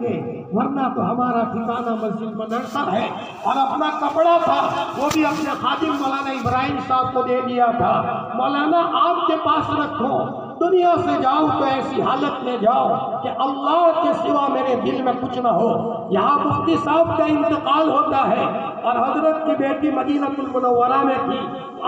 گے، ورنہ تو ہمارا ٹھکانہ مسجد مدرسہ ہے۔ اور اپنا کپڑا تھا وہ بھی اپنے خادم مولانا ابراہیم صاحب کو دے دیا تھا، مولانا آپ کے پاس رکھو، دنیا سے جاؤ تو ایسی حالت میں جاؤ کہ اللہ کے سوا میرے دل میں کچھ نہ ہو۔ یہاں مفتی صاحب کا انتقال ہوتا ہے اور حضرت کی بیٹی مدینہ المنورہ میں تھی،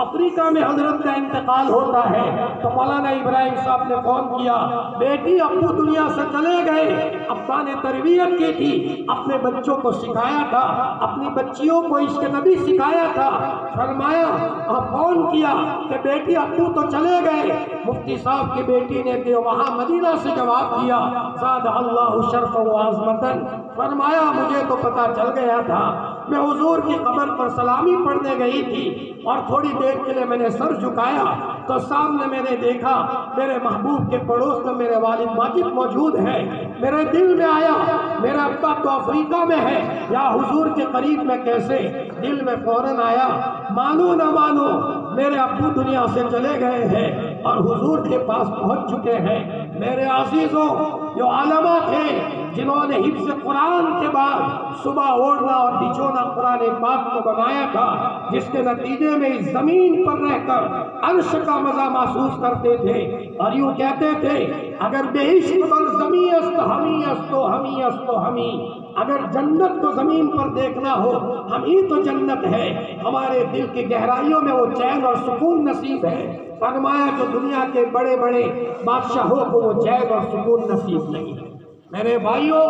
افریقہ میں حضرت کا انتقال ہوتا ہے تو مولانا ابراہیم صاحب نے فون کیا، بیٹی ابو دنیا سے چلے گئے، ابا نے تربیت کی تھی، اپنے بچوں کو سکھایا تھا، اپنی بچیوں کو عشق نبی سکھایا تھا، فرمایا اور فون کیا کہ بیٹی ابو تو چلے گئے۔ مفتی صاحب کی بیٹی نے وہاں مدینہ سے جواب دیا، زاد اللہ شرف و عظمتن، فرمایا مجھے تو پتا چل گیا تھا، میں حضور کی قبر پر سلامی پڑھنے گئی تھی اور تھوڑی دیر کے لیے میں نے سر جھکایا تو سامنے میں نے دیکھا میرے محبوب کے پڑوس میں میرے والد ماجد موجود ہے، میرے دل میں آیا میرا ابا تو افریقہ میں ہے، یا حضور کے قریب میں کیسے؟ دل میں فوراً آیا مانو نہ مانو میرے ابو دنیا سے چلے گئے ہیں اور حضور کے پاس پہنچ چکے ہیں۔ میرے عزیزوں، جو علماء تھے جنہوں نے حفظ قرآن کے بعد صبح اوڑھنا اور بچھونا قرآن پاک کو بنایا تھا، جس کے نتیجے میں اس زمین پر رہ کر عرش کا مزہ محسوس کرتے تھے اور یوں کہتے تھے اگر بہشت بر زمین است ہمی است و ہمی است و ہمی، اگر جنت کو زمین پر دیکھنا ہو ہم ہی تو جنت ہے، ہمارے دل کی گہرائیوں میں وہ چین اور سکون نصیب ہے۔ فرمایا کہ دنیا کے بڑے بڑے بادشاہوں کو وہ چین اور سکون نصیب نہیں ہے۔ میرے بھائیوں،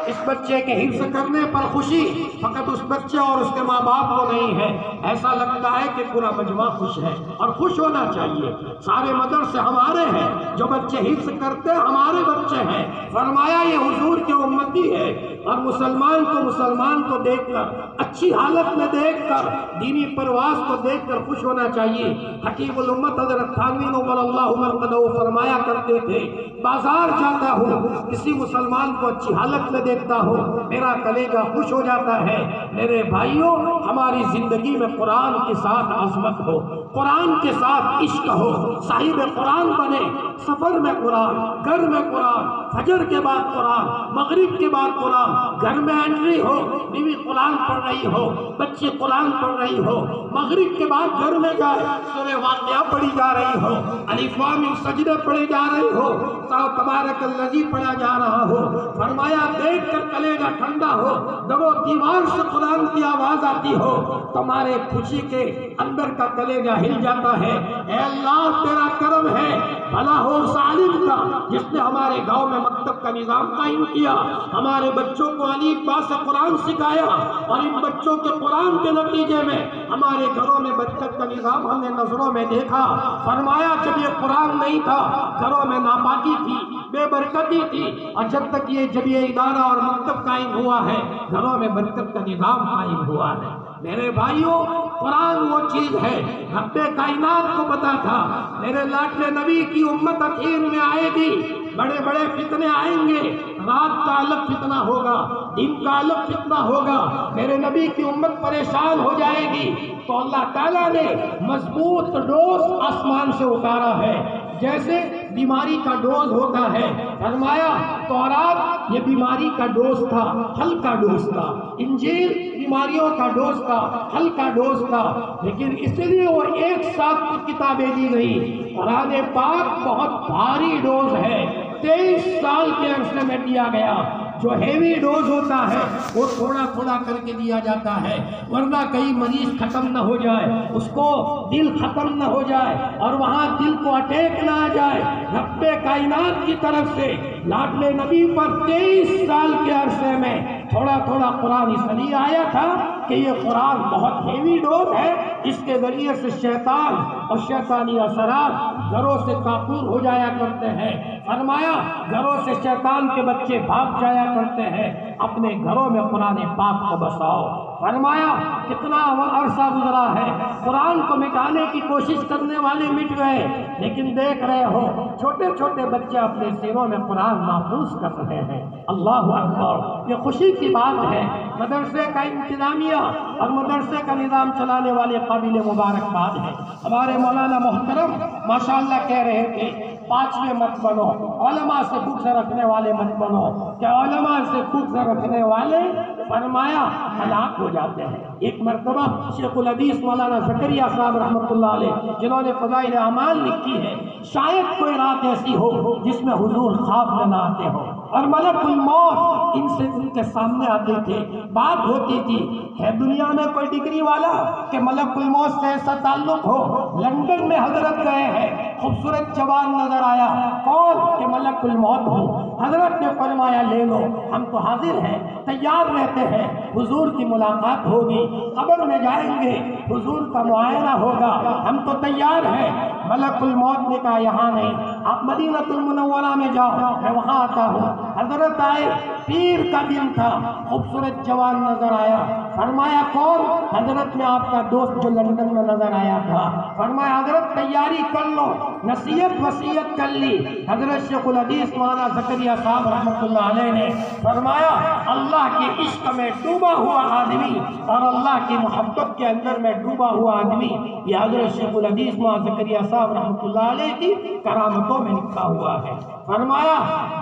اس بچے کے حفظ کرنے پر خوشی فقط اس بچے اور اس کے ماں باپ کو نہیں ہے، ایسا لگتا ہے کہ پورا مجمع خوش ہے اور خوش ہونا چاہیے۔ سارے مدرسے ہمارے ہیں، جو بچے حفظ کرتے ہیں ہمارے بچے ہیں۔ فرمایا یہ حضور کے امتی ہے اور مسلمان کو دیکھ کر، اچھی حالت میں دیکھ کر، دینی پرواز کو دیکھ کر خوش ہونا چاہیے۔ حکیم الامت حضرت تھانوی نور اللہ مرقدہ فرمایا کرتے تھے بازار جاتا ہوں کسی مسلمان کو اچھی حالت میں دیکھتا ہوں میرا کلیجہ خوش ہو جاتا ہے۔ میرے بھائیوں، ہماری زندگی میں قرآن کے ساتھ عظمت ہو، قرآن کے ساتھ عشق ہو، صاحب قرآن بنے، سفر میں قرآن، گھر میں قرآن، فجر کے بعد قرآن، مغرب کے بعد قرآن، گھر میں انٹری ہو، بیوی قرآن پڑھ رہی ہو، بچے قرآن پڑھ رہی ہو، مغرب کے بعد گھر میں جائے سورہ واقعہ پڑھی جا رہی ہو، الف لام میم سجدے پڑھے جا رہی ہو، تبارک الذی پڑھا جا رہا ہو۔ فرمایا دیکھ کر کلیجہ ٹھنڈا ہو، جب وہ دیوار سے قرآن کی آواز آتی ہو تمہارے خوشی کے اندر کا کلیجہ ہل جاتا ہے۔ اے اللہ تیرا کرم ہے، بھلا ہو اس عالم کا جس نے ہمارے گاؤں میں مکتب کا نظام قائم کیا، ہمارے بچوں کو الف با سے قرآن سکھایا اور ان بچوں کے قرآن کے نتیجے میں ہمارے گھروں میں برکت کا نظام ہم نے نظروں میں دیکھا۔ فرمایا جب یہ قرآن نہیں تھا گھروں میں ناپاکی تھی، بے برکتی تھی، اور جب یہ ادارہ اور مکتب قائم ہوا ہے گھروں میں برکت کا نظام قائم ہوا ہے۔ میرے بھائیوں، قرآن وہ چیز ہے رب کائنات کو پتا تھا میرے لاڈلے نبی کی امت اخیر میں آئے گی، بڑے بڑے فتنے آئیں گے، رات کا الگ فتنہ ہوگا، دن کا الگ فتنہ ہوگا، میرے نبی کی امت پریشان ہو جائے گی، تو اللہ تعالیٰ نے مضبوط ڈوز آسمان سے اتارا ہے، جیسے بیماری کا ڈوز ہوتا ہے۔ فرمایا تورات یہ بیماری کا ڈوز تھا، ہلکا ڈوز تھا، انجیل بیماریوں کا ڈوز تھا، ہلکا ڈوز تھا، لیکن اس لیے وہ ایک ساتھ کی کتابیں دی گئی۔ قرآن پاک بہت بھاری ڈوز ہے، 23 سال کے عرصے میں دیا گیا۔ جو ہیوی ڈوز ہوتا ہے وہ تھوڑا تھوڑا کر کے دیا جاتا ہے، ورنہ کئی مریض ختم نہ ہو جائے، اس کو دل ختم نہ ہو جائے اور وہاں دل کو اٹیک نہ آ جائے۔ رب کائنات کی طرف سے لاڈلے نبی پر 23 سال کے عرصے میں تھوڑا تھوڑا قرآن اس لیے آیا تھا کہ یہ قرآن بہت ہیوی ڈوز ہے، اس کے ذریعے سے شیطان اور شیطانی اثرات گھروں سے کافور ہو جایا کرتے ہیں۔ فرمایا گھروں سے شیطان کے بچے بھاگ جایا کرتے ہیں، اپنے گھروں میں قرآن پاک کو بساؤ۔ فرمایا کتنا عرصہ گزرا ہے، قرآن کو مٹانے کی کوشش کرنے والے مٹ گئے، لیکن دیکھ رہے ہو چھوٹے چھوٹے بچے اپنے سینوں میں قرآن محفوظ کر رہے ہیں۔ اللہ اکبر، یہ خوشی کی بات ہے۔ مدرسے کا انتظامیہ اور مدرسے کا نظام چلانے والے قابل مبارکباد ہیں۔ ہمارے مولانا محترم ماشاءاللہ کہہ رہے تھے 5ویں مت بنو، علماء سے بغض رکھنے والے مت بنو، کہ علماء سے بغض روزے رکھنے والے فرمایا ہلاک ہو جاتے ہیں۔ ایک مرتبہ شیخ الحدیث مولانا زکریا صاحب رحمۃ اللہ علیہ جنہوں نے فضائل اعمال لکھی ہے، شاید کوئی رات ایسی ہو جس میں حضور خواب میں نہ آتے ہو اور ملک الموت ان کے سامنے آتے تھے، بات ہوتی تھی۔ ہے دنیا میں کوئی ڈگری والا کہ ملک الموت سے ایسا تعلق ہو؟ لندن میں حضرت گئے ہیں، خوبصورت جوان نظر آیا، کون کہ ملک الموت ہو۔ حضرت نے فرمایا لے لو، ہم تو حاضر ہیں، تیار رہتے ہیں، حضور کی ملاقات ہوگی، قبر میں جائیں گے، حضور کا معائنہ ہوگا، ہم تو تیار ہیں۔ ملک الموت نے کہا یہاں نہیں، آپ مدینہ المنورہ میں جاؤ، میں وہاں آتا ہوں۔ حضرت آئے، پیر کا دن تھا، خوبصورت جوان نظر آیا، فرمایا کون؟ حضرت میں آپ کا دوست جو لندن میں نظر آیا تھا۔ فرمایا حضرت تیاری کر لو، نصیحت وصیت کر لی۔ حضرت شیخ الحدیث مولانا زکریا صاحب رحمۃ اللہ علیہ نے فرمایا اللہ کے عشق میں ڈوبا ہوا آدمی اور اللہ کی محبت کے اندر میں ڈوبا ہوا آدمی، یہ حضرت شیخ الحدیث مولانا زکریا صاحب رحمۃ اللہ علیہ کی کرامتوں میں لکھا ہوا ہے۔ فرمایا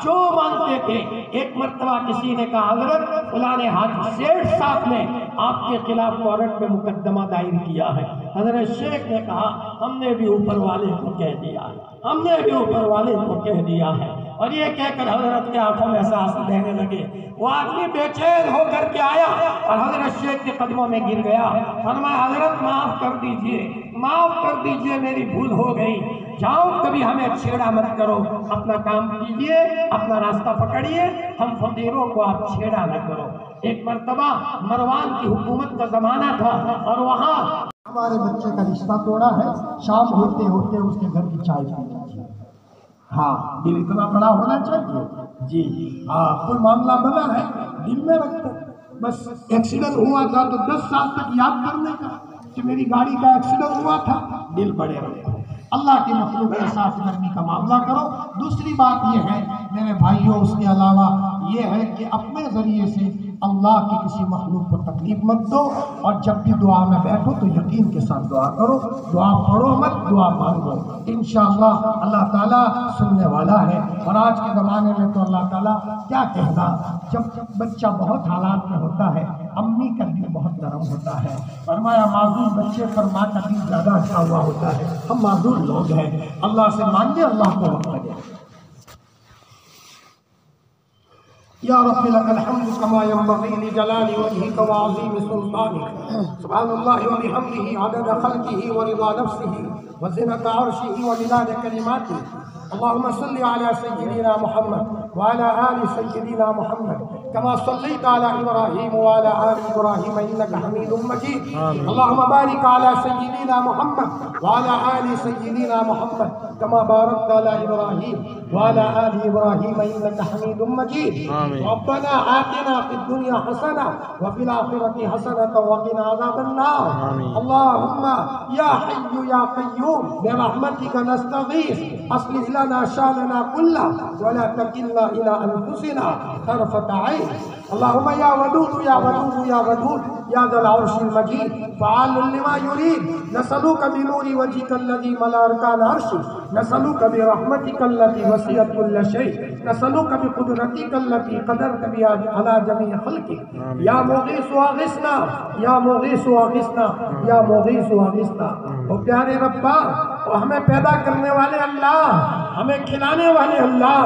جو مانگتے تھے، ایک مرتبہ کسی نے کہا حضرت فلاں حاجی سیٹھ صاحب نے آپ کے خلاف وارنٹ میں مقدمہ دائر کیا ہے۔ حضرت شیخ نے کہا ہم نے بھی اوپر والے کو کہہ دیا ہے، ہم نے بھی اوپر والے کو کہہ دیا ہے۔ اور یہ کہہ کر حضرت کے آنکھوں میں سے آنسو بہنے لگے۔ وہ آدمی بے چین ہو کر کے آیا اور حضرت شیخ کے قدموں میں گر گیا۔ فرمایا حضرت معاف کر دیجئے، معاف کر دیجئے، میری بھول ہو گئی، جاؤ کبھی ہمیں چھیڑا مت کرو، اپنا کام کیجئے، اپنا راستہ پکڑیے، ہم فقیروں کو آپ چھیڑا نہ کرو۔ ایک مرتبہ مروان کی حکومت کا زمانہ تھا اور وہاں ہمارے بچے کا رشتہ توڑا ہے، شام ہوتے ہوتے اس کے گھر کی چائے پی لیجیے۔ ہاں دل اتنا بڑا ہونا چاہیے جی، ہاں کوئی معاملہ بنا ہے دل میں رکھتے، بس ایکسیڈنٹ ہوا تھا تو 10 سال تک یاد کرنے کا کہ میری گاڑی کا ایکسیڈنٹ ہوا تھا، دل بڑے رکھو، اللہ کی مخلوق کے ساتھ نرمی کا معاملہ کرو۔ دوسری بات یہ ہے میرے بھائیوں، اس کے علاوہ یہ ہے کہ اپنے ذریعے سے اللہ کی کسی مخلوق کو تکلیف مت دو، اور جب بھی دعا میں بیٹھو تو یقین کے ساتھ دعا کرو، دعا پڑھو مت، دعا مانگو، انشاءاللہ اللہ تعالیٰ سننے والا ہے۔ اور آج کے زمانے میں تو اللہ تعالیٰ کیا کہنا، جب بچہ بہت حالات میں ہوتا ہے امی کا دل بہت نرم ہوتا ہے۔ فرمایا معذور بچے پر ماں کا دل زیادہ اچھا ہوا ہوتا ہے۔ ہم معذور لوگ ہیں، اللہ سے مانگے، اللہ کو وقت لگے۔ یا رب لک الحمد کما ینبغی لجلال وجهک وعظیم سلطانک، سبحان اللہ وبحمدہ عدد خلقہ ورضا نفسہ وزنۃ عرشہ ومداد کلماتہ۔ اللهم صل على سيدنا محمد وعلى آل سيدنا محمد كما صليت على إبراهيم وعلى آل إبراهيم إنك حميد مجيد. اللهم بارك على سيدنا محمد وعلى آل سيدنا محمد كما باركت على إبراهيم وعلى آل إبراهيم إنك حميد مجيد. ربنا آتنا في الدنيا حسنة وفي الآخرة حسنة وقنا عذاب النار. اللهم يا حي يا قيوم برحمتك نستغيث أصلح لنا شأننا كله ولا تكلنا إلى أنفسنا طرفة عين. اللهم يا ودود يا ودود يا ودود يا ذا العرش المجيد فعال لما يريد. نسألك بنور وجهك الذي ملا أركان عرشك، نسألك برحمتك التي وسعت كل شيء، نسألك بقدرتك التي قدرت بها على جميع خلقك. يا مغيث أغثنا، يا مغيث أغثنا، يا مغيث أغثنا. او پیارے ربا، اور ہمیں پیدا کرنے والے اللہ، ہمیں کھلانے والے اللہ،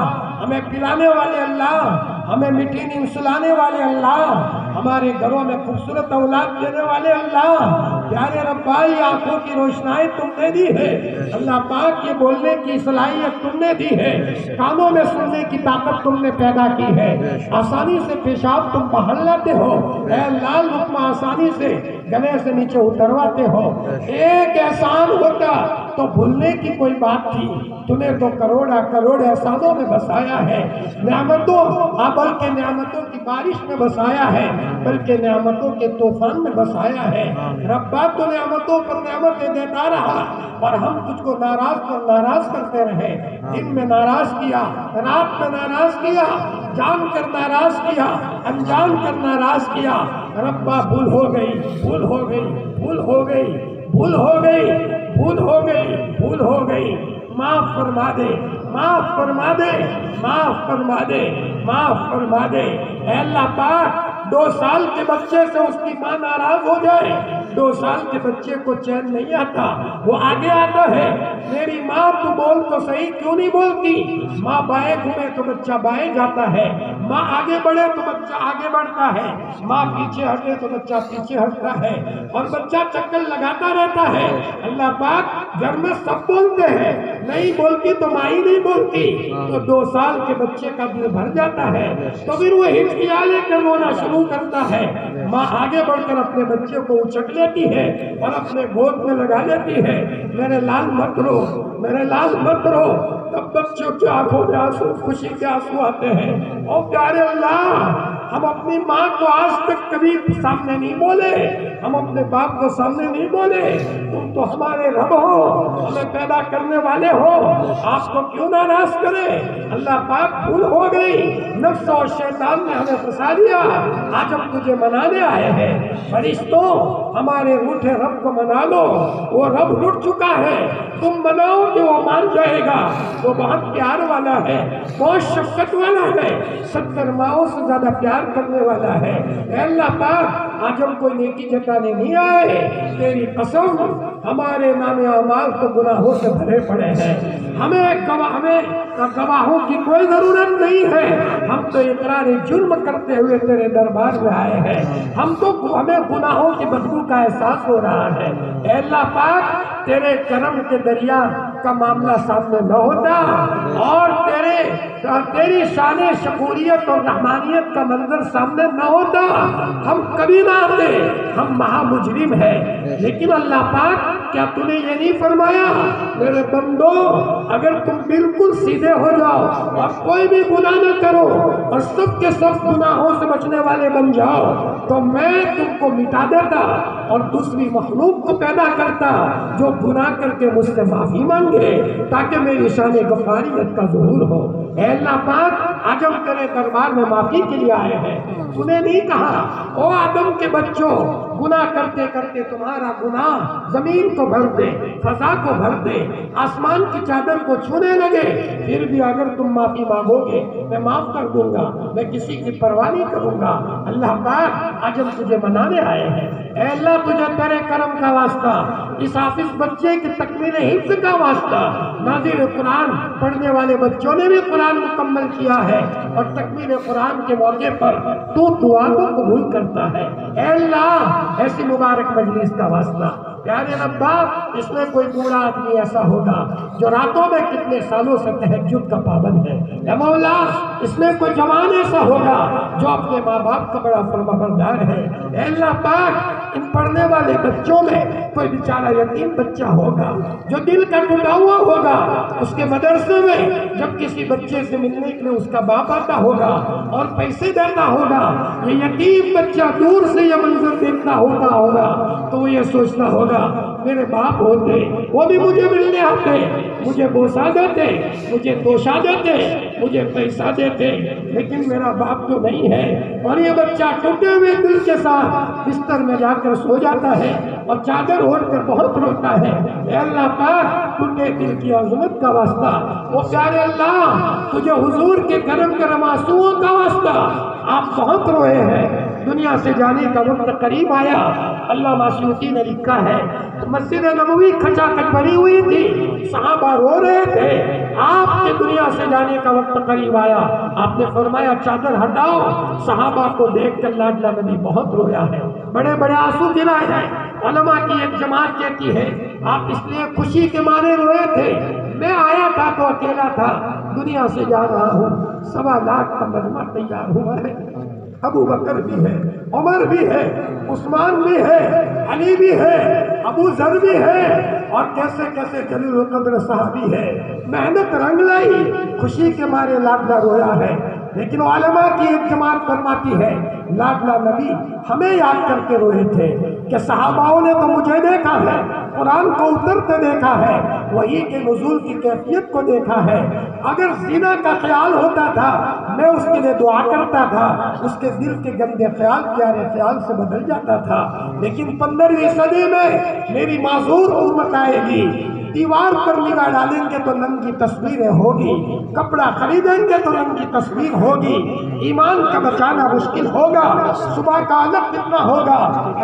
ہمیں پلانے والے اللہ، ہمیں میٹھی نیند سلانے والے اللہ، ہمارے گھروں میں خوبصورت اولاد دینے والے اللہ، پیارے ربا یہ آنکھوں کی روشنائی تم نے دی ہے، اللہ پاک یہ بولنے کی صلاحیت تم نے دی ہے، کانوں میں سننے کی طاقت تم نے پیدا کی ہے، آسانی سے پیشاب تم بہل لاتے ہو، اے اللہ لقمہ آسانی سے گلے سے نیچے اترواتے ہو۔ ایک احسان ہوتا تو بھولنے کی کوئی بات تھی، تمہیں تو کروڑ احسانوں میں بسایا ہے، نعمتوں بلکہ نعمتوں کی بارش میں بسایا ہے، بلکہ نعمتوں کے طوفان میں بسایا ہے۔ ربا تو نعمتوں پر نعمتیں دیتا رہا اور ہم تجھ کو ناراض کرتے رہے، دن میں ناراض کیا، رات میں ناراض کیا، جان کر ناراض کیا، انجان کر ناراض کیا۔ ربا بھول ہو گئی، بھول ہو گئی، بھول ہو گئی، بھول ہو گئی، بھول ہو گئی، بھول ہو گئی، معاف فرما دے، معاف فرما دے، معاف فرما دے، معاف فرما دے۔ اے اللہ پاک 2 سال کے بچے سے اس کی ماں ناراض ہو جائے، 2 سال کے بچے کو چین نہیں آتا، وہ آگے آتا ہے، میری ماں تو بول تو صحیح کیوں نہیں بولتی؟ ماں بائیں گھومے تو بچہ بائیں جاتا ہے، ماں آگے بڑھے تو بچہ آگے بڑھتا ہے، ماں پیچھے ہٹے تو بچہ پیچھے ہٹتا ہے، اور بچہ چکر لگاتا رہتا ہے۔ اللہ پاک گھر میں سب بولتے ہیں، نہیں بولتی تو ماں ہی نہیں بولتی، تو 2 سال کے بچے کا دل بھر جاتا ہے، تو پھر وہ ہچکیاں لے کر رونا شروع کرتا ہے۔ ماں آگے بڑھ کر اپنے بچے کو اچک لیتی ہے اور اپنے گود میں لگا لیتی ہے، میرے لال مت رو، میرے لال مت رو۔ تب بچوں کی آنکھوں میں آنسو، خوشی کے آنسو آتے ہیں۔ او پیارے اللہ، ہم اپنی ماں کو آج تک کبھی سامنے نہیں بولے، ہم اپنے باپ کو سامنے نہیں بولے، تم تو ہمارے رب ہو، ہمیں پیدا کرنے والے ہو، آپ کو کیوں ناراض کرے؟ اللہ پاک بھول ہو گئی، نفس اور شیطان نے ہمیں پھنسا دیا، آج ہم تجھے منانے آئے ہیں۔ فرشتوں، ہمارے روٹھے رب کو منا لو، وہ رب رٹ چکا ہے، تم مناؤ کہ وہ مان جائے گا، وہ بہت پیار والا ہے، بہت شفقت والا ہے، 70 ماؤں سے زیادہ پیار کرنے والا ہے۔ اے اللہ پاک، آج ہم کوئی نیکی جتانے نہیں آئے، تیری قسم ہمارے نام اعمال تو گناہوں سے بھرے پڑے ہیں، ہمیں گواہوں کی کوئی ضرورت نہیں ہے، ہم تو اقرار جرم کرتے ہوئے تیرے دربار میں آئے ہیں، ہمیں گناہوں کی بدبو کا احساس ہو رہا ہے۔ اے اللہ پاک، تیرے کرم کے دریا کا معاملہ سامنے نہ ہوتا اور تیری شان شکوریت اور رحمانیت کا منظر سامنے نہ ہوتا، ہم کبھی نہ آتے، ہم مہا مجرم ہیں۔ لیکن اللہ پاک، کیا تو نے یہ نہیں فرمایا میرے بندو، اگر تم بالکل سیدھے ہو جاؤ اور کوئی بھی گناہ نہ کرو اور سب کے سب گناہوں سے بچنے والے بن جاؤ تو میں تم کو مٹا دیتا اور دوسری مخلوق کو پیدا کرتا جو گناہ کر کے مجھ سے معافی مانگے تاکہ میری شان غفاریت کا ظہور ہو۔ اے اللہ پاک، آج ہم تیرے دربار میں معافی کے لیے آئے ہیں، تو نے نہیں کہا او آدم کے بچوں، گناہ کرتے کرتے تمہارا گناہ زمین کو بھر دے، فضا کو بھر دے، آسمان کی چادر کو چھونے لگے، پھر بھی اگر تم معافی مانگو گے میں معاف کر دوں گا، میں کسی کی پرواہ نہیں کروں گا۔ اللہ پاک، آج ہم تجھے منانے آئے ہیں، اے اللہ تجھے تیرے کرم کا واسطہ، اس حافظ بچے کی تکمیل حفظ کا واسطہ، ناظر قرآن پڑھنے والے بچوں نے بھی قرآن مکمل کیا ہے اور تکمیل قرآن کے موقع پر تو دعا کو قبول کرتا ہے۔ اے اللہ، ایسی مبارک مجلس کا واسطہ، پیارے ربا، اس میں کوئی بوڑھا آدمی ایسا ہوگا جو راتوں میں کتنے سالوں سے تہجد کا پابند ہے، اے مولا اس میں کوئی جوان ایسا ہوگا جو اپنے ماں باپ کا بڑا فرمانبردار ہے، اے اللہ پاک ان پڑھنے والے بچوں میں کوئی بیچارہ یتیم بچہ ہوگا جو دل کا ٹوٹا ہوا ہوگا، اس کے مدرسے میں جب کسی بچے سے ملنے کے لیے اس کا باپ آتا ہوگا اور پیسے دیتا ہوگا، یہ یتیم بچہ دور سے یہ منظر دیکھتا ہوگا تو وہ یہ سوچتا ہوگا میرے باپ ہوتے وہ بھی مجھے ملنے آتے، مجھے بوسا دیتے، مجھے توشا دیتے، مجھے پیسہ دیتے، لیکن میرا باپ تو نہیں ہے، اور یہ بچہ ٹوٹے ہوئے دل کے ساتھ بستر میں جا کر سو جاتا ہے اور چادر اوڑھ کر بہت روتا ہے۔ اے اللہ پاک، ٹوٹے دل کی عظمت کا واسطہ، وہ پیارے اللہ تجھے حضور کے کرم آنسوؤں کا واسطہ، آپ بہت روئے ہیں، دنیا سے جانے کا وقت قریب آیا۔ علامہ سیوطی نے لکھا ہے مسجد نبوی کھچا کھچ بھری ہوئی تھی، صحابہ رو رہے تھے، آپ کے دنیا سے جانے کا وقت قریب آیا، آپ نے فرمایا چادر ہٹاؤ، صحابہ کو دیکھ کر لاڈلا نبی بہت رویا ہے، بڑے بڑے آنسو گرائے ہیں۔ علماء کی ایک جماعت کہتی ہے آپ اس لیے خوشی کے مارے روئے تھے، میں آیا تھا تو اکیلا تھا، دنیا سے جا رہا ہوں، 1.25 لاکھ کا مجمع تیار ہوا ہے، ابو بکر بھی ہے، عمر بھی ہے، عثمان بھی ہے، علی بھی ہے، ابو ذر بھی ہے، اور کیسے کیسے جلیل القدر صحابی ہے، محنت رنگ لائی، خوشی کے مارے لاڈلا رویا ہے۔ لیکن علماء کی ایک جماعت فرماتی ہے لاڈلا نبی ہمیں یاد کر کے روئے تھے کہ صحاباؤں نے تو مجھے دیکھا ہے، قرآن کو اترتے دیکھا ہے، وحی کے نزول کی کیفیت کو دیکھا ہے، اگر زنا کا خیال ہوتا تھا میں اس کے لیے دعا کرتا تھا، اس کے دل کے گندے خیال پیارے خیال سے بدل جاتا تھا، لیکن 15ویں صدی میں میری معذور امت آئے گی، دیوار پر نگاہ ڈالیں گے تو ننگی تصویریں ہوگی، کپڑا خریدیں گے تو ننگی تصویر ہوگی، ایمان کا بچانا مشکل ہوگا، صبح کا الگ کتنا ہوگا،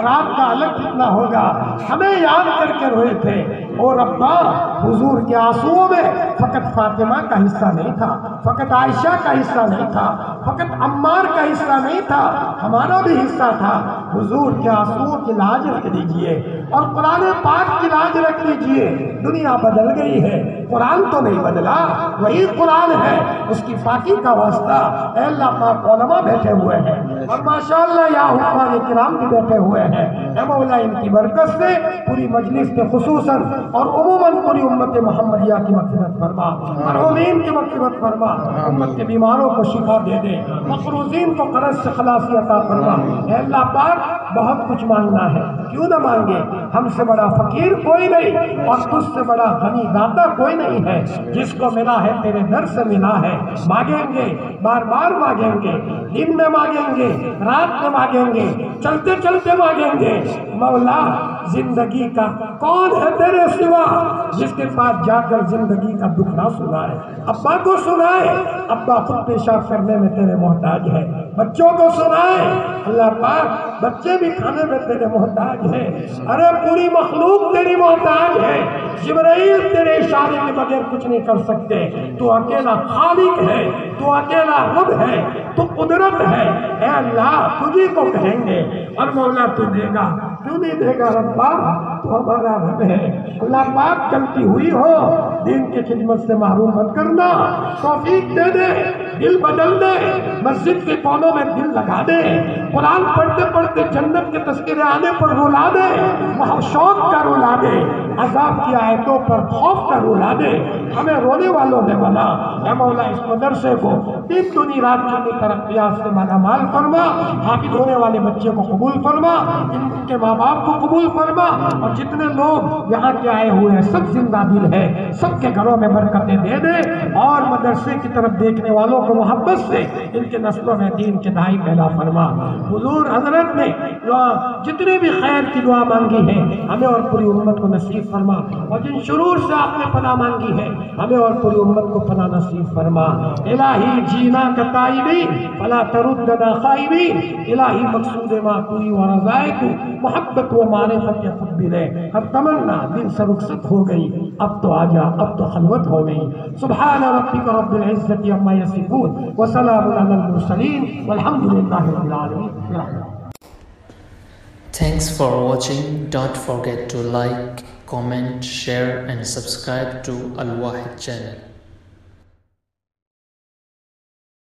رات کا الگ کتنا ہوگا۔ ہمیں یاد کر کے روئے تھے، اور ربا حضور کے آنسوؤں میں فقط فاطمہ کا حصہ نہیں تھا، فقط عائشہ کا حصہ نہیں تھا، فقط عمار کا حصہ نہیں تھا، ہمارا بھی حصہ تھا۔ حضور کے آنسوؤں کی لاج رکھ دیجئے اور قرآن پاک کی لاج رکھ لیجئے۔ دنیا بدل گئی ہے، قرآن تو نہیں بدلا، وہی قرآن ہے، اس کی پاکی کا واسطہ۔ اے اللہ پاک، علماء بیٹھے ہوئے ہیں اور ماشاءاللہ یا حکام کرام بھی بیٹھے ہوئے ہیں، اے مولا ان کی برکت سے پوری مجلس کے خصوصاً اور عموماً پوری امت محمدیہ کی مغفرت فرما، مرحومین کی مغفرت فرما، امت کے بیماروں کو شفا دے دے، مقروضین کو قرض سے خلاصی عطا فرما۔ اے اللہ پاک، بہت کچھ مانگنا ہے، کیوں نہ مانگے؟ ہم سے بڑا فقیر کوئی نہیں اور تجھ سے بڑا غنی داتا کوئی نہیں ہے۔ جس کو ملا ہے تیرے در سے ملا ہے، مانگیں گے، بار بار مانگیں گے، دن میں مانگیں گے، رات میں مانگیں گے، چلتے چلتے مانگیں گے۔ مولا، زندگی کا کون ہے تیرے سوا جس کے پاس جا کر زندگی کا دکھ نہ سنائے؟ ابا کو سنائے، ابا خود پیشاب کرنے میں تیرے محتاج ہے، بچوں کو سنائے، اللہ پاک بچے بھی کھانے میں تیرے محتاج ہیں، ارے پوری مخلوق تیری محتاج ہے۔ جبرائیل تیرے اشارے کے بغیر کچھ نہیں کر سکتے، تو اکیلا خالق ہے، تو اکیلا رب ہے، تو قدرت ہے۔ اے اللہ، تجھی کو کہیں گے اور مولا تو دے گا، کیوں نہیں دے گا ربا؟ تو ہمارا رب ہے۔ اللہ پاک غلطی ہوئی ہو دین کی خدمت سے محروم مت کرنا، توفیق دے دے، دل بدل دے، مسجد کے کونوں میں دل لگا دے، قرآن پڑھتے پڑھتے جنت کے تذکرے آنے پر رلا دے، شوق کا رلا دے، عذاب کی آیتوں پر خوف کا رلا دے، ہمیں رونے والوں نے بنا۔ اے مولا، اس مدرسے کو دن دنی رات چنی ترقیات سے مالا مال فرما، حافظ ہونے والے بچے کو قبول فرما، ان کے ماں باپ کو قبول فرما، اور جتنے لوگ یہاں کے آئے ہوئے ہیں سب زندہ دل ہے، سب کے گھروں میں برکتیں دے دے، اور مدرسے کی طرف دیکھنے والوں کو محبت سے ان کے نسلوں میں دین کے دائی پیدا فرما۔ حضور حضرت نے جتنے بھی خیر کی دعا مانگی ہے ہمیں اور پوری امت کو نصیب فرما، اور جن شرور سے آپ نے پناہ مانگی ہے ہمیں اور پوری امت کو پناہ نصیب فرما۔ الہی جینا کا تائبین فلا تردنا خائبین، الہی مقصود معقولی و رضائے تو محبت و معرفت خود بھی لے، ہر تمنا دل سے رخصت ہو گئی، اب تو آجا، اب تو خلوت ہو گئی۔ سبحان ربک رب العزت عما یصفون وسلام علی المرسلین والحمد للہ رب العالمین۔ Thanks for watching. Don't forget to like, comment, share and subscribe to Al Wahid channel.